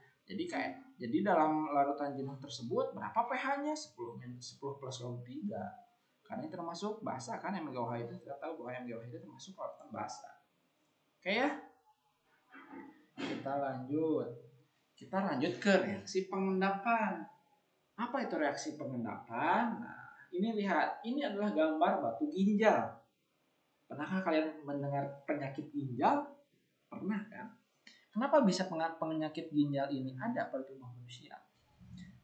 Jadi dalam larutan jenuh tersebut berapa pH-nya? 10 plus log 3. Karena ini termasuk basa kan, MgOH itu kita tahu bahwa MgOH itu termasuk larutan basa. Oke ya. Kita lanjut ke reaksi pengendapan. Apa itu reaksi pengendapan? Nah, ini lihat, ini adalah gambar batu ginjal. Pernahkah kalian mendengar penyakit ginjal? Pernah kan? Kenapa bisa penyakit ginjal ini ada pada tubuh manusia?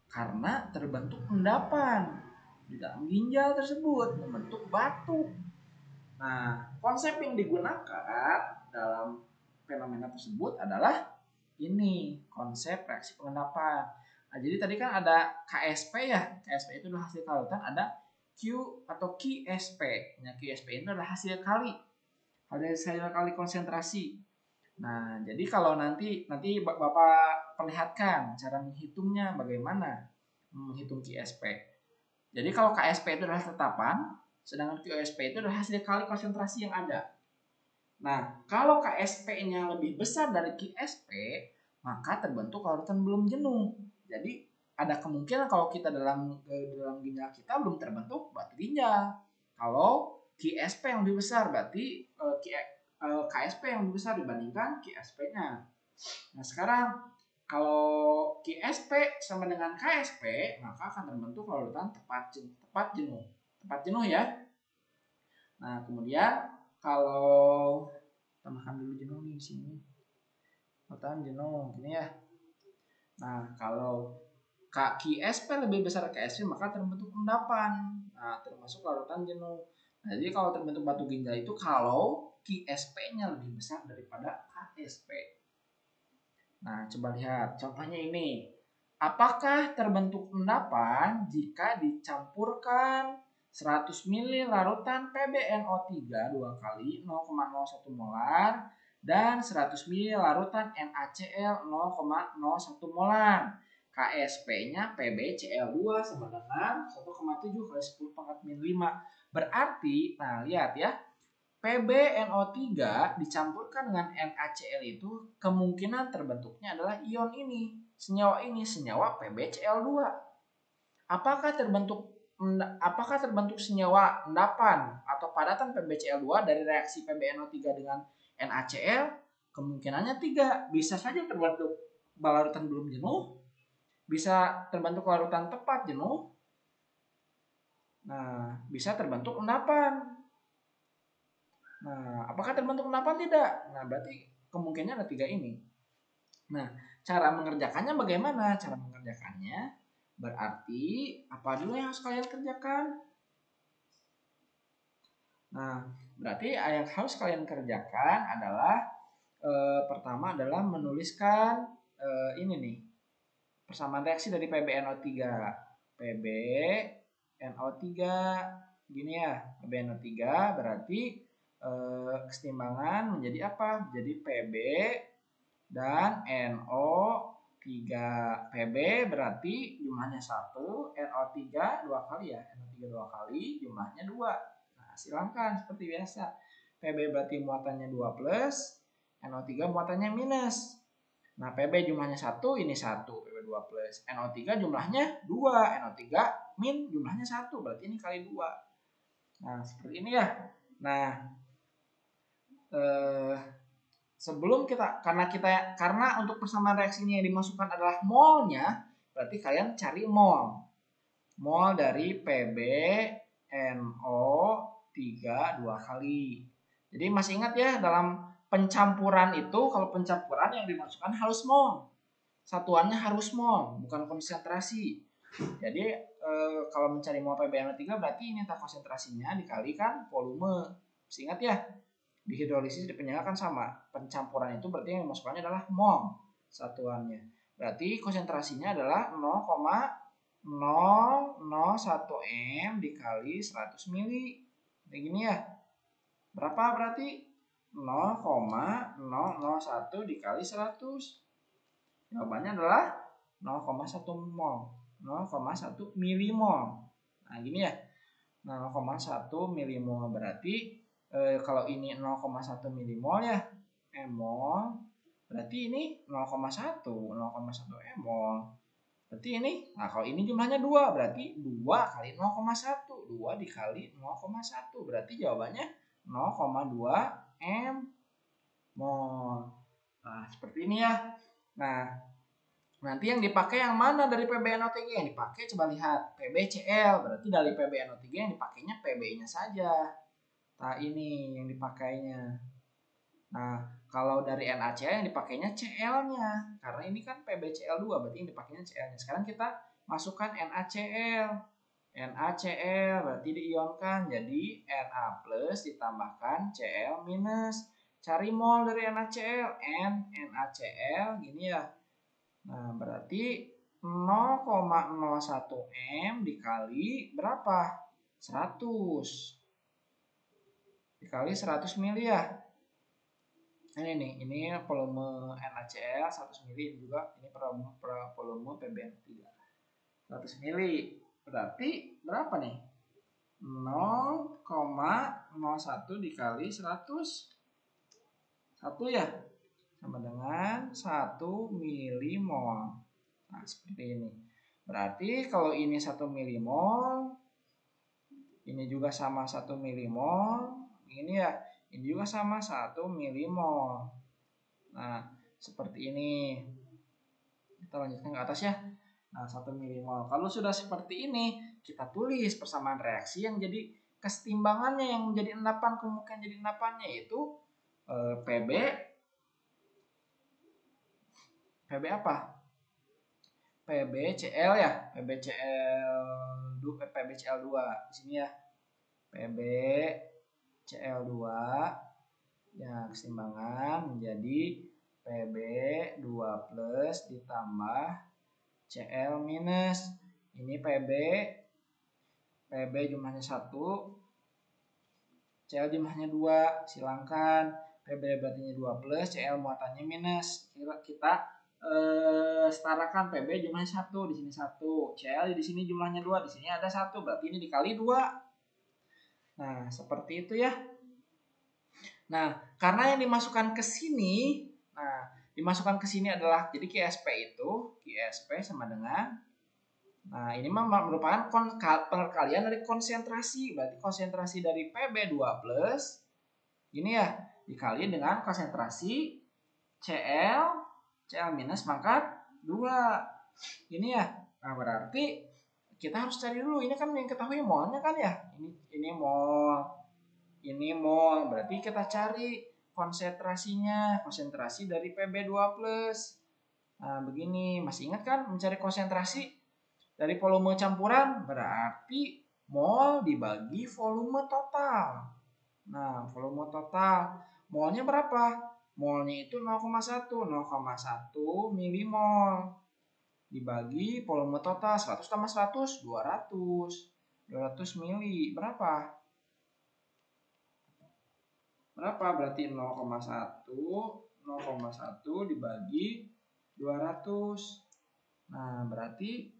Karena terbentuk endapan di dalam ginjal tersebut membentuk batu. Nah, konsep yang digunakan dalam fenomena tersebut adalah ini, konsep reaksi pengendapan. Nah, jadi tadi kan ada KSP ya. KSP itu adalah hasil kalarutan, ada Q atau QSP. Nah, QSP ini adalah hasil kali konsentrasi. Nah, jadi kalau nanti Bapak perlihatkan cara menghitungnya bagaimana menghitung QSP. Jadi kalau KSP itu adalah tetapan, sedangkan QSP itu adalah hasil kali konsentrasi yang ada. Nah, kalau KSP-nya lebih besar dari QSP, maka terbentuk larutan belum jenuh. Jadi ada kemungkinan kalau kita dalam ginjal kita belum terbentuk batu ginjal. Kalau QSP yang lebih besar berarti KSP yang lebih besar dibandingkan QSP-nya. Nah, sekarang kalau QSP sama dengan KSP, maka akan terbentuk larutan tepat jenuh. Tepat jenuh ya. Nah, kemudian kalau tambahkan dulu jenuh di sini. Larutan jenuh gini ya. Nah, kalau QSP lebih besar KSP maka terbentuk endapan. Nah, termasuk larutan jenuh. Nah, jadi kalau terbentuk batu ginjal itu kalau QSP-nya lebih besar daripada KSP. Nah, coba lihat contohnya ini. Apakah terbentuk endapan jika dicampurkan 100 ml larutan PbNO3 dua kali 0,01 molar dan 100 ml larutan NaCl 0,01 molar. KSP-nya PbCl2 sama dengan 1,7 kali 10 pangkat min 5. Berarti, nah lihat ya, PbNO3 dicampurkan dengan NaCl itu kemungkinan terbentuknya adalah ion ini, senyawa PbCl2. Apakah terbentuk senyawa endapan atau padatan PbCl2 dari reaksi PbNO3 dengan NaCl? Kemungkinannya 3. Bisa saja terbentuk larutan belum jenuh, bisa terbentuk larutan tepat jenuh. Nah, bisa terbentuk endapan. Nah, apakah terbentuk endapan? Tidak. Nah, berarti kemungkinannya ada 3 ini. Nah, cara mengerjakannya bagaimana? Cara mengerjakannya berarti apa dulu yang harus kalian kerjakan? Nah, berarti yang harus kalian kerjakan adalah pertama adalah menuliskan ini nih. Persamaan reaksi dari PbNO3. PbNO3 gini ya. PbNO3 berarti kesetimbangan menjadi apa? Jadi Pb dan NO3. Pb berarti jumlahnya 1, NO3 2 kali ya. NO3 2 kali, jumlahnya 2. Nah, silahkan seperti biasa. Pb berarti muatannya 2 plus, NO3 muatannya minus. Nah, Pb jumlahnya 1, ini 1, Pb 2 plus. NO3 jumlahnya 2, NO3 min jumlahnya 1, berarti ini kali 2. Nah, seperti ini ya. Nah, sebelum karena untuk persamaan reaksi ini yang dimasukkan adalah molnya, berarti kalian cari mol dari PbNO3 2 kali. Jadi masih ingat ya, dalam pencampuran itu kalau pencampuran yang dimasukkan harus mol. Satuannya harus mol, bukan konsentrasi. Jadi kalau mencari mol PbNO3 berarti ini konsentrasinya dikalikan volume. Masih ingat ya? Di hidrolisis di penyangga kan sama. Pencampuran itu berarti yang dimasukkannya adalah mol satuannya. Berarti konsentrasinya adalah 0,001 M dikali 100 mili. Kayak gini ya. Berapa berarti? 0,001 dikali 100. Jawabannya adalah 0,1 mol. 0,1 milimol. Nah gini ya. 0,1 milimol berarti kalau ini 0,1 milimol ya, mol, berarti ini 0,1 mol. Berarti ini, nah kalau ini jumlahnya 2, berarti 2 kali 0,1. 2 dikali 0,1, berarti jawabannya 0,2 m mol. Nah, seperti ini ya. Nah, Nanti yang dipakai yang mana dari PBNO3? Yang dipakai coba lihat PBCL, berarti dari PBNO3 yang dipakainya PB-nya saja. Nah, ini yang dipakainya. Nah, kalau dari NaCl yang dipakainya Cl-nya. Karena ini kan PbCl2, berarti yang dipakainya Cl-nya. Sekarang kita masukkan NaCl. NaCl berarti diionkan jadi Na plus ditambahkan Cl minus. Cari mol dari NaCl. NaCl gini ya. Nah, berarti 0,01 M dikali berapa? 100. Dikali 100 mili ya. Ini volume NaCl 100 mili juga ini volume PbN3 100 mili. Berarti berapa nih? 0,01 dikali 100 1 ya sama dengan 1 milimol. Nah, seperti ini. Berarti kalau ini 1 milimol, ini juga sama 1 milimol, ini ya, ini juga sama 1 milimol. Nah, seperti ini. Kita lanjutkan ke atas ya. Nah, 1 milimol. Kalau sudah seperti ini, kita tulis persamaan reaksi yang jadi kesetimbangannya yang menjadi endapan, kemungkinan jadi endapannya yaitu PB apa? PBCl ya, PBCl2 di sini ya. PBCl2 ya keseimbangan menjadi PB2 plus ditambah Cl minus. Ini PB jumlahnya 1, Cl jumlahnya 2, silangkan. PB berarti 2 plus, Cl muatannya minus. Kita setarakan PB jumlahnya 1, di sini 1. Cl di sini jumlahnya 2, di sini ada 1, berarti ini dikali 2. Nah, seperti itu ya. Nah, karena yang dimasukkan ke sini, dimasukkan ke sini adalah jadi QSP itu, QSP sama dengan, nah ini merupakan perkalian dari konsentrasi, berarti konsentrasi dari PB2 plus, ini ya, dikali dengan konsentrasi Cl minus pangkat 2, ini ya. Nah, berarti kita harus cari dulu, ini kan yang ketahui molnya kan ya, ini mol, ini mol, berarti kita cari konsentrasinya, konsentrasi dari PB2 plus. Nah, begini, masih ingat kan mencari konsentrasi dari volume campuran? Berarti mol dibagi volume total. Nah, volume total, molnya berapa? Molnya itu 0,1 milimol. Dibagi volume total, 100 tambah 100, 200 mili, berapa? Berarti 0,1 dibagi 200. Nah, berarti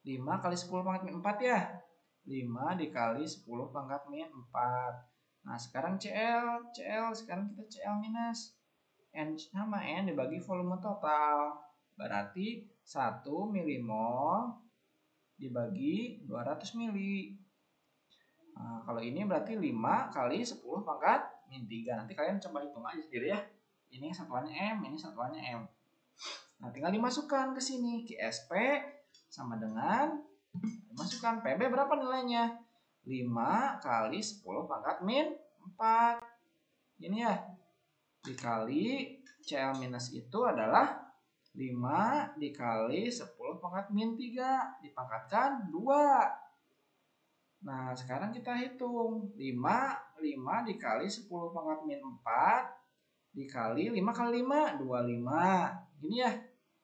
5 kali 10 pangkat min 4 ya. 5 dikali 10 pangkat min 4. Nah, sekarang Cl sekarang kita Cl minus. N sama N dibagi volume total. Berarti 1 milimol dibagi 200 mili. Nah, kalau ini berarti 5 kali 10 pangkat min 3. Nanti kalian coba hitung aja sendiri ya. Ini satuannya M, ini satuannya M. Nah, tinggal dimasukkan ke sini. QSP sama dengan, dimasukkan PB berapa nilainya? 5 kali 10 pangkat min 4. Ini ya. Dikali Cl minus itu adalah 5 dikali 10 pangkat min 3. Dipangkatkan 2. Nah, sekarang kita hitung. 5 dikali 10 pangkat min 4 dikali 5 kali 5, 25. Ini ya.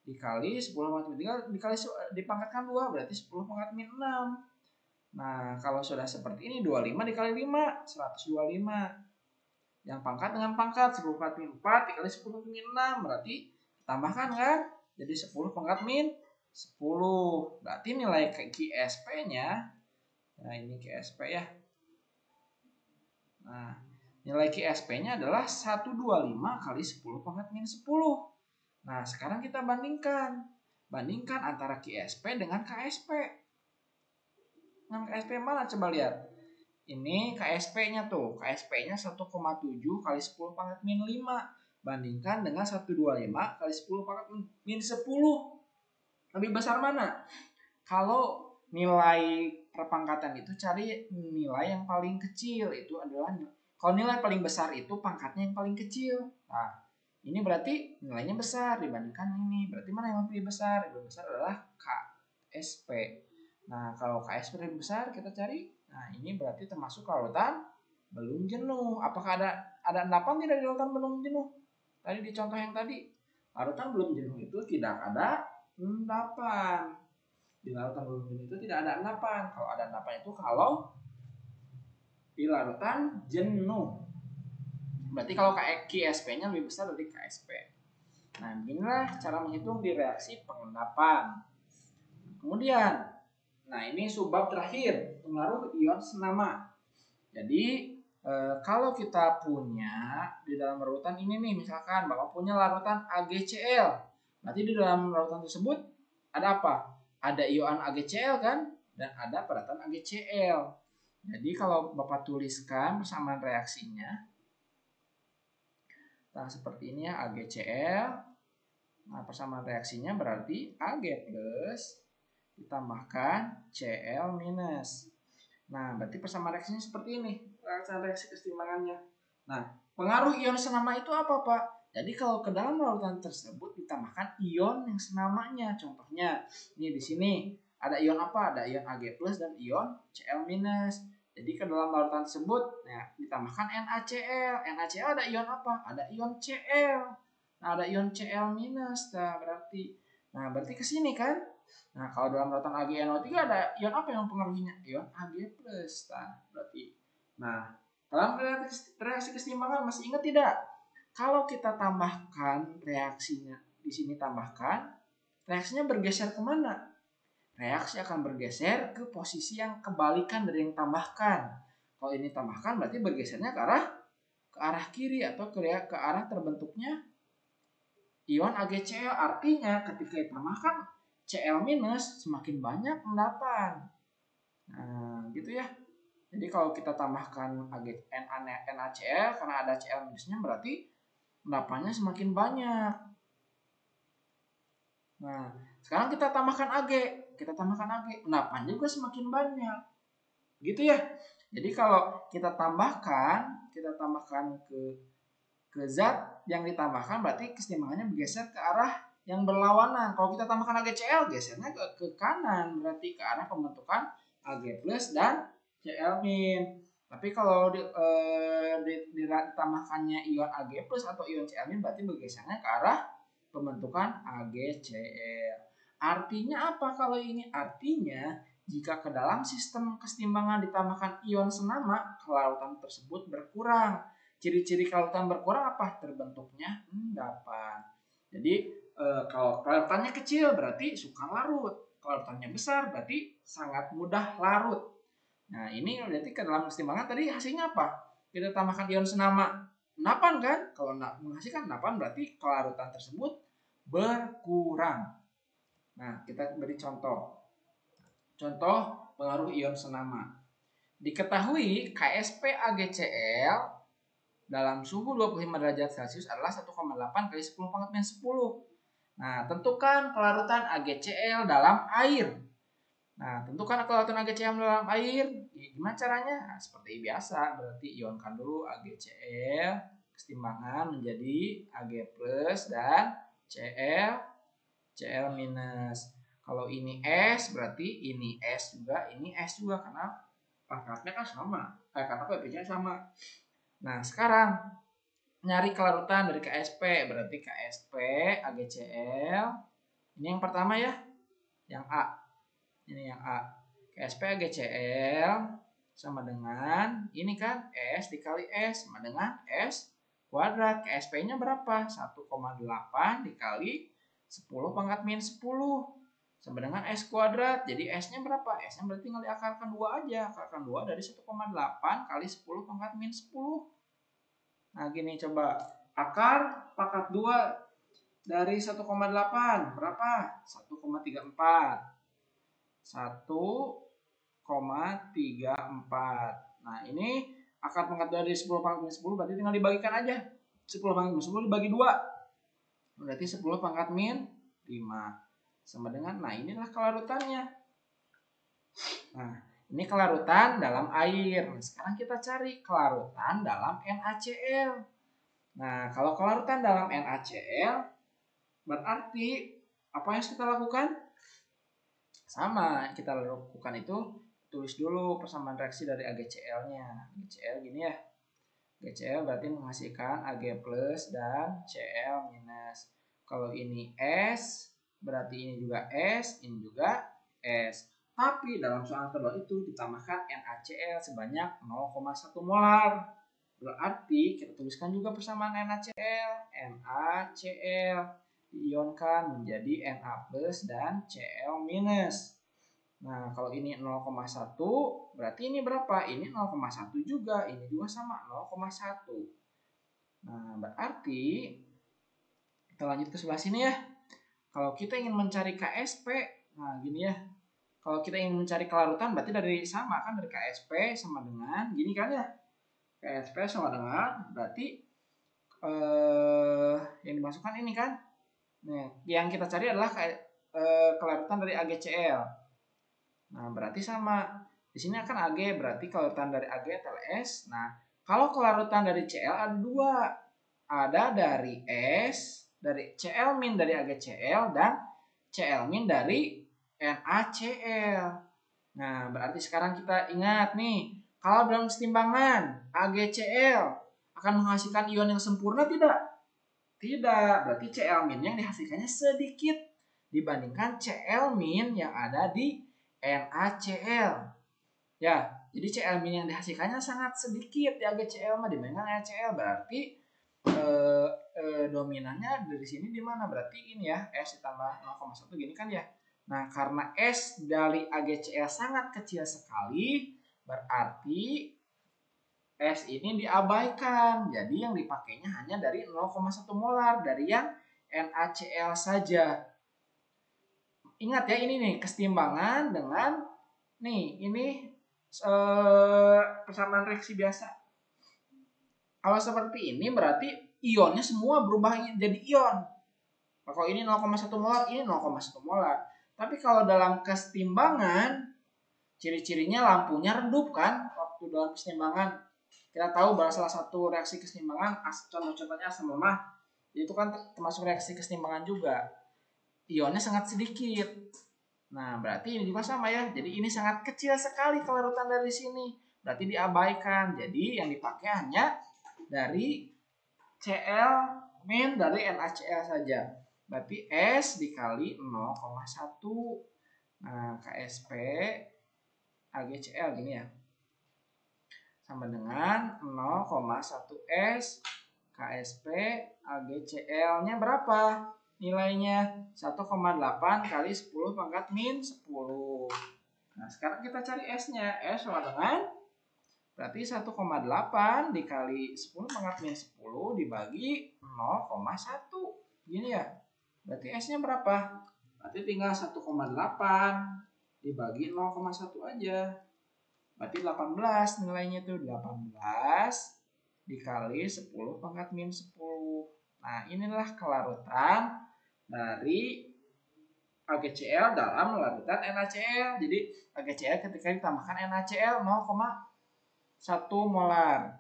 Dikali 10 pangkat min 3 dipangkatkan 2, berarti 10 pangkat min 6. Nah, kalau sudah seperti ini 25 dikali 5, 125. Yang pangkat dengan pangkat 10 pangkat min 4 dikali 10 pangkat min 6, berarti tambahkan kan? Jadi 10 pangkat min 10. Berarti nilai QSP-nya, nah ini QSP ya. Nah, nilai QSP-nya adalah 125 kali 10 pangkat min 10. Nah, sekarang kita bandingkan. Bandingkan antara QSP dengan KSP. Dengan KSP mana coba lihat. Ini KSP-nya tuh. KSP-nya 1,7 kali 10 pangkat min 5. bandingkan dengan 125 kali 10 pangkat min 10. Lebih besar mana? Kalau nilai perpangkatan itu cari nilai yang paling kecil, itu adalah kalau nilai paling besar itu pangkatnya yang paling kecil. Nah, ini berarti nilainya besar dibandingkan ini. Berarti mana yang lebih besar? Yang lebih besar adalah KSP. Nah, kalau KSP lebih besar kita cari. Nah, ini berarti termasuk larutan belum jenuh. Apakah ada endapan tidak di larutan belum jenuh? Tadi di contoh yang tadi, larutan belum jenuh itu tidak ada endapan. Di larutan belum jenuh itu tidak ada endapan. Kalau ada endapan itu kalau di larutan jenuh. Berarti kalau KSP-nya lebih besar dari KSP. Nah, inilah cara menghitung di reaksi pengendapan. Kemudian, nah ini subbab terakhir, pengaruh ion senama. Jadi kalau kita punya di dalam larutan ini nih, misalkan Bapak punya larutan AgCl, berarti di dalam larutan tersebut ada apa? Ada ion AgCl kan, dan ada padatan AgCl. Jadi kalau Bapak tuliskan persamaan reaksinya, nah seperti ini ya, AgCl. Nah persamaan reaksinya berarti Ag plus ditambahkan Cl minus. Nah berarti persamaan reaksinya seperti ini, reaksi keseimbangannya. Nah pengaruh ion senama itu apa Pak? Jadi kalau ke dalam larutan tersebut ditambahkan ion yang senamanya. Contohnya ini di sini ada ion apa? Ada ion Ag plus dan ion Cl minus. Jadi ke dalam larutan tersebut ya, ditambahkan NaCl. NaCl ada ion apa? Ada ion Cl. Nah, ada ion Cl minus. Nah, berarti ke sini kan? Nah, kalau dalam larutan AgNO3 ada ion apa yang mempengaruhinya? Ion Ag plus. Nah, berarti. Nah, dalam reaksi keseimbangan masih ingat tidak? Kalau kita tambahkan reaksinya, di sini tambahkan, reaksinya bergeser kemana? Reaksi akan bergeser ke posisi yang kebalikan dari yang tambahkan. Kalau ini tambahkan berarti bergesernya ke arah kiri atau ke arah terbentuknya ion AgCl. Artinya ketika ditambahkan Cl minus semakin banyak endapan. Nah, gitu ya. Jadi kalau kita tambahkan NaCl karena ada Cl minusnya berarti endapannya semakin banyak. Nah, sekarang kita tambahkan Ag, endapan juga semakin banyak. Gitu ya. Jadi kalau kita tambahkan ke zat yang ditambahkan berarti keseimbangannya bergeser ke arah yang berlawanan. Kalau kita tambahkan AgCl gesernya ke kanan, berarti ke arah pembentukan Ag plus dan Cl min. Tapi kalau ditambahkannya ion Ag plus atau ion Cl min berarti bergesernya ke arah pembentukan AgCl. Artinya apa kalau ini? Artinya jika ke dalam sistem keseimbangan ditambahkan ion senama, kelarutan tersebut berkurang. Ciri-ciri kelarutan berkurang apa? Terbentuknya endapan. Jadi kalau kelarutannya kecil berarti suka larut. Kelarutannya besar berarti sangat mudah larut. Nah ini berarti ke dalam keseimbangan tadi hasilnya apa? Kita tambahkan ion senama, endapan kan? Kalau menghasilkan endapan berarti kelarutan tersebut berkurang. Nah kita beri contoh. Contoh pengaruh ion senama. Diketahui KSP AgCl dalam suhu 25 derajat Celcius adalah 1,8 kali 10 pangkat minus 10. Nah, tentukan kelarutan AgCl dalam air. Nah, tentukan kelarutan AgCl dalam air. Gimana caranya? Nah, seperti biasa, berarti ionkan dulu AgCl, keseimbangan menjadi Ag plus dan Cl minus. Kalau ini S berarti ini S juga, ini S juga karena pangkatnya kan sama. Karena pH-nya sama. Nah, sekarang nyari kelarutan dari KSP, berarti KSP AgCl. Ini yang pertama ya, yang A. Ini yang A. KSP AgCl sama dengan ini kan S dikali S sama dengan S kuadrat. KSP-nya berapa? 1,8 dikali 10 pangkat min 10 sama dengan S kuadrat. Jadi S-nya berapa? S-nya berarti tinggal diakarkan 2 aja. Akarkan 2 dari 1,8 kali 10 pangkat min 10. Nah gini coba. Akar pangkat 2 dari 1,8 berapa? 1,34. 1,34. Nah ini akar pangkat 2 dari 10 pangkat min 10 berarti tinggal dibagikan aja. 10 pangkat min 10 dibagi 2. Berarti 10 pangkat min 5. Sama dengan, nah inilah kelarutannya. Nah, ini kelarutan dalam air. Nah, sekarang kita cari kelarutan dalam NaCl. Nah, kalau kelarutan dalam NaCl, berarti apa yang kita lakukan? Sama, kita lakukan itu, tulis dulu persamaan reaksi dari AgCl-nya. AgCl gini ya. AgCl berarti menghasilkan Ag plus dan Cl minus. Kalau ini S, berarti ini juga S, ini juga S. Tapi dalam soal kedua itu ditambahkan NaCl sebanyak 0,1 molar. Berarti kita tuliskan juga persamaan NaCl. NaCl diionkan menjadi Na plus dan Cl minus. Nah, kalau ini 0,1 berarti ini berapa? Ini 0,1 juga, ini juga sama 0,1. Nah, berarti kita lanjut ke sebelah sini ya. Kalau kita ingin mencari KSP, nah gini ya. Kalau kita ingin mencari kelarutan berarti dari sama kan, dari KSP sama dengan gini kan ya. KSP sama dengan berarti yang dimasukkan ini kan. Nah, yang kita cari adalah kelarutan dari AgCl. Nah, berarti sama. Di sini akan Ag, berarti kelarutan dari Ag adalah S. Nah, kalau kelarutan dari Cl ada dua. Ada dari S, dari Cl min dari AgCl dan Cl min dari NaCl. Nah, berarti sekarang kita ingat nih, kalau dalam kesetimbangan AgCl akan menghasilkan ion yang sempurna tidak? Tidak, berarti Cl min yang dihasilkannya sedikit dibandingkan Cl min yang ada di NaCl. Ya, jadi Cl min yang dihasilkannya sangat sedikit di AgCl dibandingkan NaCl. Berarti dominannya dari sini di mana? Berarti ini ya, S ditambah 0,1 gini kan ya. Nah, karena S dari AgCl sangat kecil sekali, berarti S ini diabaikan. Jadi yang dipakainya hanya dari 0,1 molar dari yang NaCl saja. Ingat ya, ini nih kesetimbangan dengan nih ini persamaan reaksi biasa. Kalau seperti ini berarti ionnya semua berubah jadi ion. Kalau ini 0,1 molar, ini 0,1 molar. Tapi kalau dalam kesetimbangan, ciri-cirinya lampunya redup kan waktu dalam kesetimbangan. Kita tahu bahwa salah satu reaksi kesetimbangan, contohnya asam lemah, itu kan termasuk reaksi kesetimbangan juga. Ionnya sangat sedikit. Nah, berarti ini juga sama ya. Jadi ini sangat kecil sekali kelarutan dari sini. Berarti diabaikan. Jadi yang dipakai hanya dari Cl min dari NaCl saja. Berarti S dikali 0,1. Nah, KSP AgCl gini ya. Sama dengan 0,1 S KSP AgCl-nya berapa? Nilainya 1,8 kali 10 pangkat min 10. Nah, sekarang kita cari S-nya. S sama dengan berarti 1,8 dikali 10 pangkat min 10 dibagi 0,1. Gini ya. Berarti S-nya berapa? Berarti tinggal 1,8 dibagi 0,1 aja. Berarti 18 nilainya tuh. 18 dikali 10 pangkat min 10. Nah, inilah kelarutan dari AgCl dalam larutan NaCl. Jadi AgCl ketika ditambahkan NaCl 0,1 molar.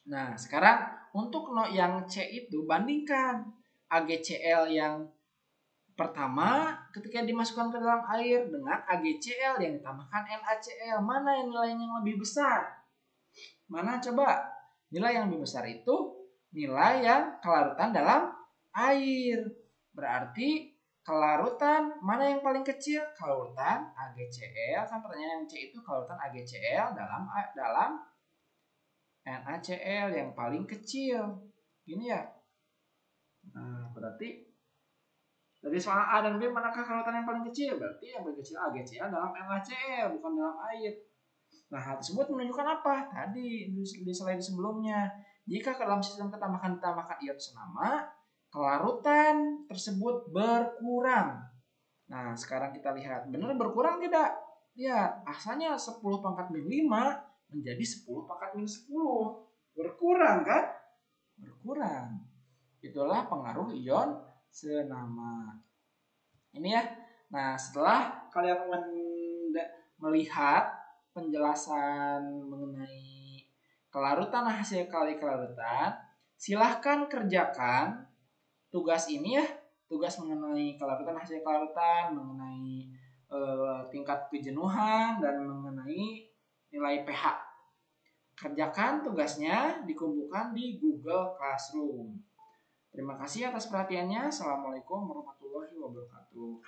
Nah, sekarang untuk yang C itu bandingkan AgCl yang pertama ketika dimasukkan ke dalam air dengan AgCl yang ditambahkan NaCl. Mana yang nilainya yang lebih besar? Mana coba? Nilai yang lebih besar itu nilai yang kelarutan dalam air. Berarti kelarutan mana yang paling kecil? Kelarutan AgCl. Kan pertanyaan yang C itu kelarutan AgCl dalam NaCl yang paling kecil. Gini ya. Nah, berarti dari soal A dan B manakah kelarutan yang paling kecil? Berarti yang paling kecil AgCl dalam NaCl, bukan dalam air. Nah, hal tersebut menunjukkan apa? Tadi di slide sebelumnya. Jika ke dalam sistem ditambahkan ion senama, kelarutan tersebut berkurang. Nah, sekarang kita lihat. Benar berkurang tidak? Lihat, asalnya 10 pangkat min 5 menjadi 10 pangkat min 10. Berkurang kan? berkurang. Itulah pengaruh ion senama. Ini ya. Nah, setelah kalian melihat penjelasan mengenai kelarutan hasil kali kelarutan, silahkan kerjakan tugas ini ya. Tugas mengenai kelarutan hasil kelarutan, mengenai tingkat kejenuhan, dan mengenai nilai pH. Kerjakan tugasnya, dikumpulkan di Google Classroom. Terima kasih atas perhatiannya. Assalamualaikum warahmatullahi wabarakatuh.